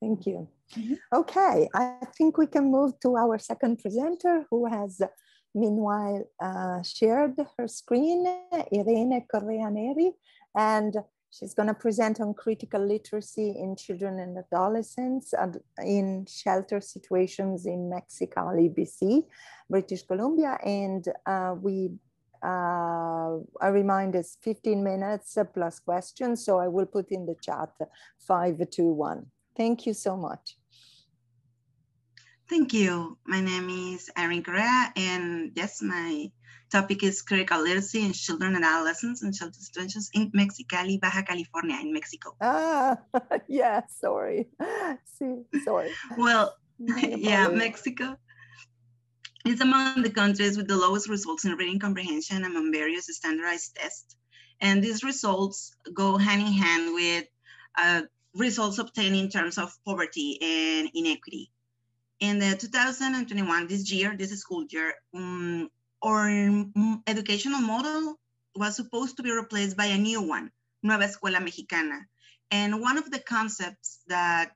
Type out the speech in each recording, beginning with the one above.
Thank you. Mhm. Okay, I think we can move to our second presenter who has meanwhile shared her screen, Irene Correa Neri, and she's going to present on critical literacy in children and adolescents in shelter situations in Mexicali, BC, British Columbia. And I remind it's 15 minutes plus questions. So I will put in the chat 5, 2, 1. Thank you so much. Thank you. My name is Irene Correa, and yes, my topic is critical literacy in children and adolescents in shelter situations in Mexicali, Baja California, in Mexico. Ah, yeah, sorry. Sorry. Well, My yeah, apologies. Mexico is among the countries with the lowest results in reading comprehension among various standardized tests. And these results go hand in hand with results obtained in terms of poverty and inequity. In the 2021, this school year, our educational model was supposed to be replaced by a new one, Nueva Escuela Mexicana. And one of the concepts that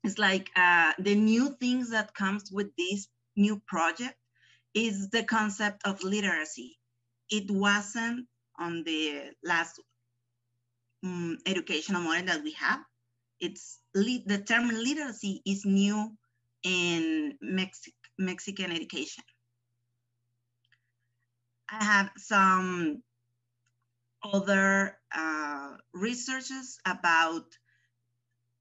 is like the new things that comes with this new project is the concept of literacy. It wasn't on the last educational model that we have. The term literacy is new in Mexican education. I have some other researches about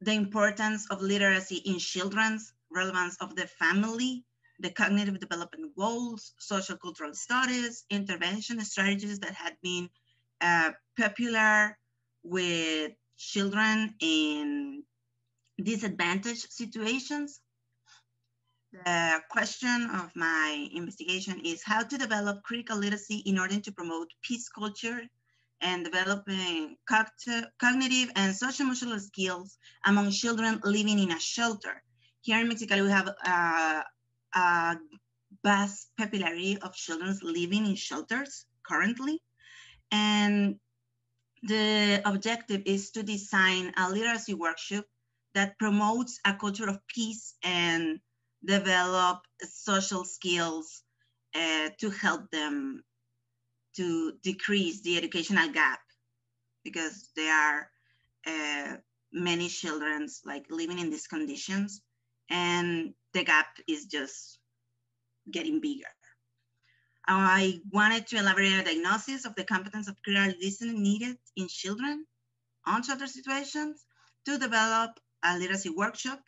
the importance of literacy in children's, relevance of the family, the cognitive development goals, social cultural studies, intervention strategies that had been popular with children in disadvantaged situations. The question of my investigation is how to develop critical literacy in order to promote peace culture and developing cognitive and social emotional skills among children living in a shelter. Here in Mexico, we have a vast popularity of children living in shelters currently. And the objective is to design a literacy workshop that promotes a culture of peace and develop social skills to help them to decrease the educational gap, because there are many children like living in these conditions and the gap is just getting bigger. I wanted to elaborate on a diagnosis of the competence of critical listening needed in children on shelter situations to develop a literacy workshop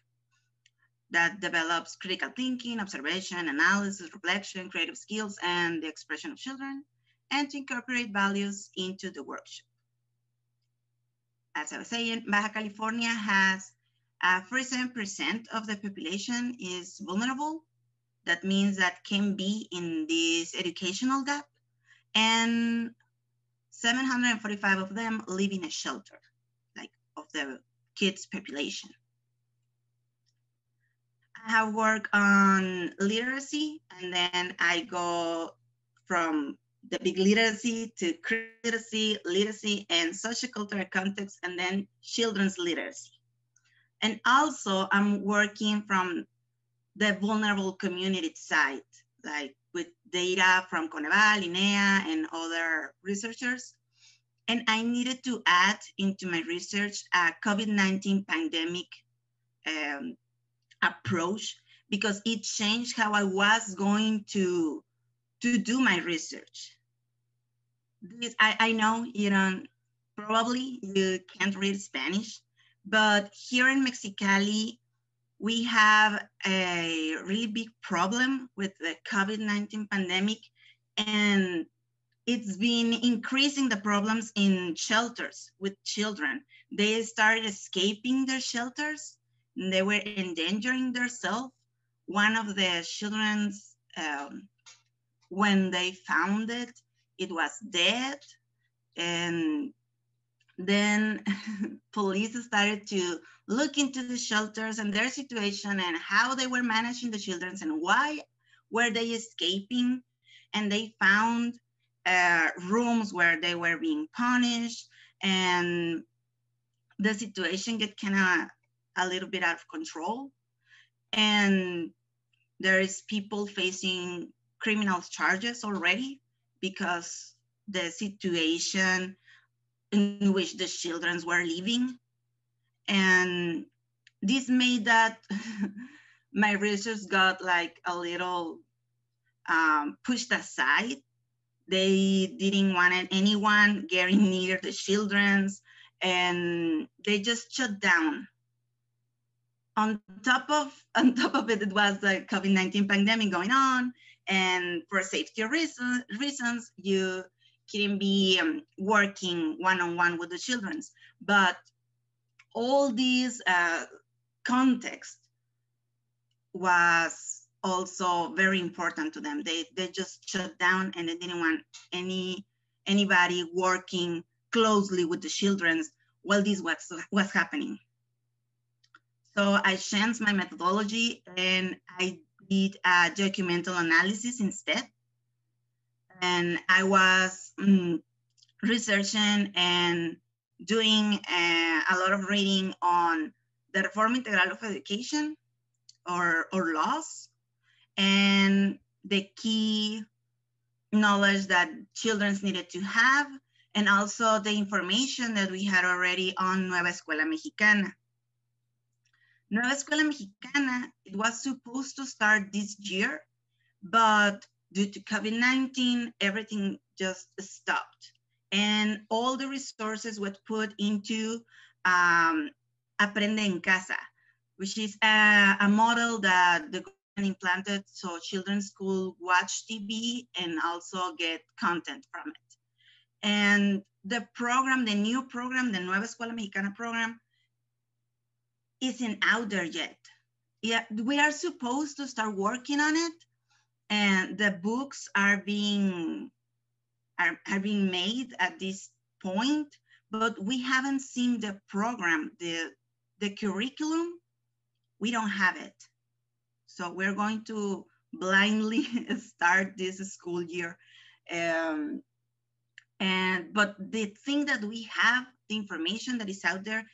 that develops critical thinking, observation, analysis, reflection, creative skills, and the expression of children, and to incorporate values into the workshop. As I was saying, Baja California has 47% of the population is vulnerable. That means that can be in this educational gap, and 745 of them live in a shelter, like of the kids' population. I have worked on literacy, and then I go from the big literacy to literacy, and sociocultural context, and then children's literacy. And also I'm working from the vulnerable community side, like with data from Coneval, INEA, and other researchers. And I needed to add into my research a COVID-19 pandemic approach, because it changed how I was going to do my research. I know probably you can't read Spanish, but here in Mexicali, we have a really big problem with the COVID-19 pandemic, and it's been increasing the problems in shelters with children. They started escaping their shelters, and they were endangering themselves. One of the children's, when they found it, it was dead. And then police started to look into the shelters and their situation and how they were managing the children and why were they escaping. And they found rooms where they were being punished, and the situation get kind of a little bit out of control. And there is people facing criminal charges already because the situation in which the children were living. And this made that my research got like a little pushed aside. They didn't want anyone getting near the children's, and they just shut down. On top of it, it was the COVID-19 pandemic going on, and for safety reasons, you couldn't be working one-on-one with the children's. But all these context was also very important to them. They just shut down, and they didn't want anybody working closely with the children while this was happening. So I changed my methodology and I did a documental analysis instead. And I was researching and doing a lot of reading on the Reforma Integral of Education or laws, and the key knowledge that children needed to have, and also the information that we had already on Nueva Escuela Mexicana. Nueva Escuela Mexicana, it was supposed to start this year, but due to COVID-19, everything just stopped. And all the resources were put into Aprende en Casa, which is a model that the government implanted so children could watch TV and also get content from it. And the program, the new program, the Nueva Escuela Mexicana program, isn't out there yet. Yeah, we are supposed to start working on it, and the books are being made at this point, but we haven't seen the program, the curriculum. We don't have it. So we're going to blindly start this school year. But the thing that we have, the information that is out there,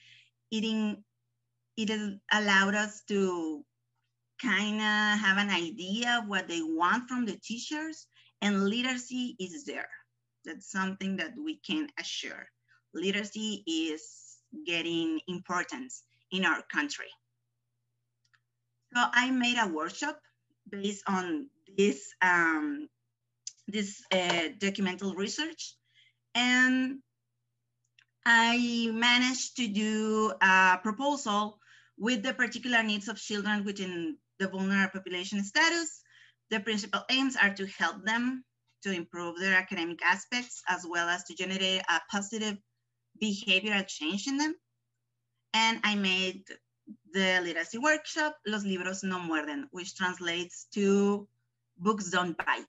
it has allowed us to kind of have an idea of what they want from the teachers, and literacy is there. That's something that we can assure. Literacy is getting importance in our country. So I made a workshop based on this, documental research, and I managed to do a proposal with the particular needs of children within the vulnerable population status. The principal aims are to help them to improve their academic aspects, as well as to generate a positive behavioral change in them. And I made the literacy workshop, Los libros no muerden, which translates to books don't bite.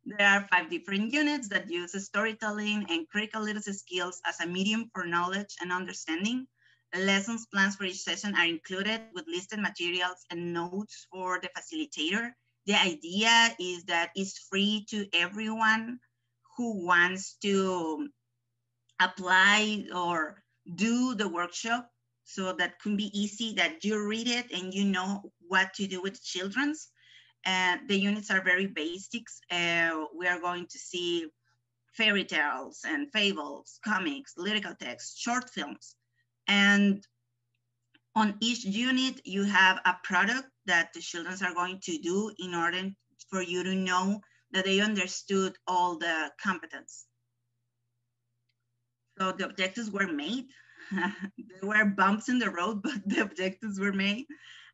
There are 5 different units that use storytelling and critical literacy skills as a medium for knowledge and understanding. Lessons plans for each session are included with listed materials and notes for the facilitator. The idea is that it's free to everyone who wants to apply or do the workshop. So that can be easy, that you read it and you know what to do with children's. And the units are very basics. We are going to see fairy tales and fables, comics, lyrical texts, short films. And on each unit, you have a product that the children are going to do in order for you to know that they understood all the competence. So the objectives were made. There were bumps in the road, but the objectives were made.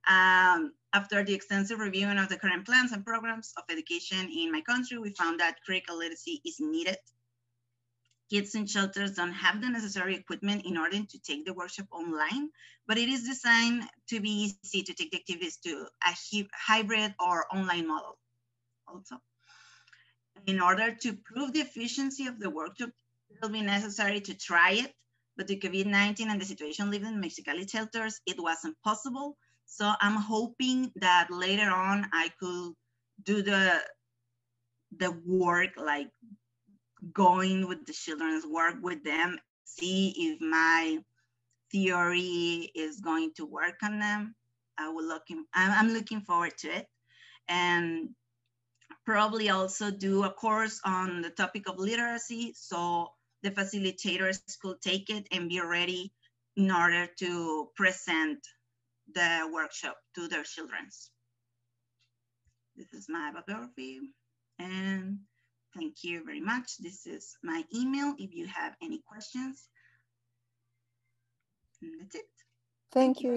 After the extensive reviewing of the current plans and programs of education in my country, we found that critical literacy is needed. Kids in shelters don't have the necessary equipment in order to take the workshop online, but it is designed to be easy to take the activities to a hybrid or online model also. In order to prove the efficiency of the workshop, it will be necessary to try it, but the COVID-19 and the situation living in Mexicali shelters, it wasn't possible. So I'm hoping that later on I could do the work, like going with the children's, work with them, see if my theory is going to work on them. I'm looking forward to it. And probably also do a course on the topic of literacy, so the facilitators could take it and be ready in order to present the workshop to their children. This is my bibliography, and thank you very much. This is my email if you have any questions. And that's it. Thank you.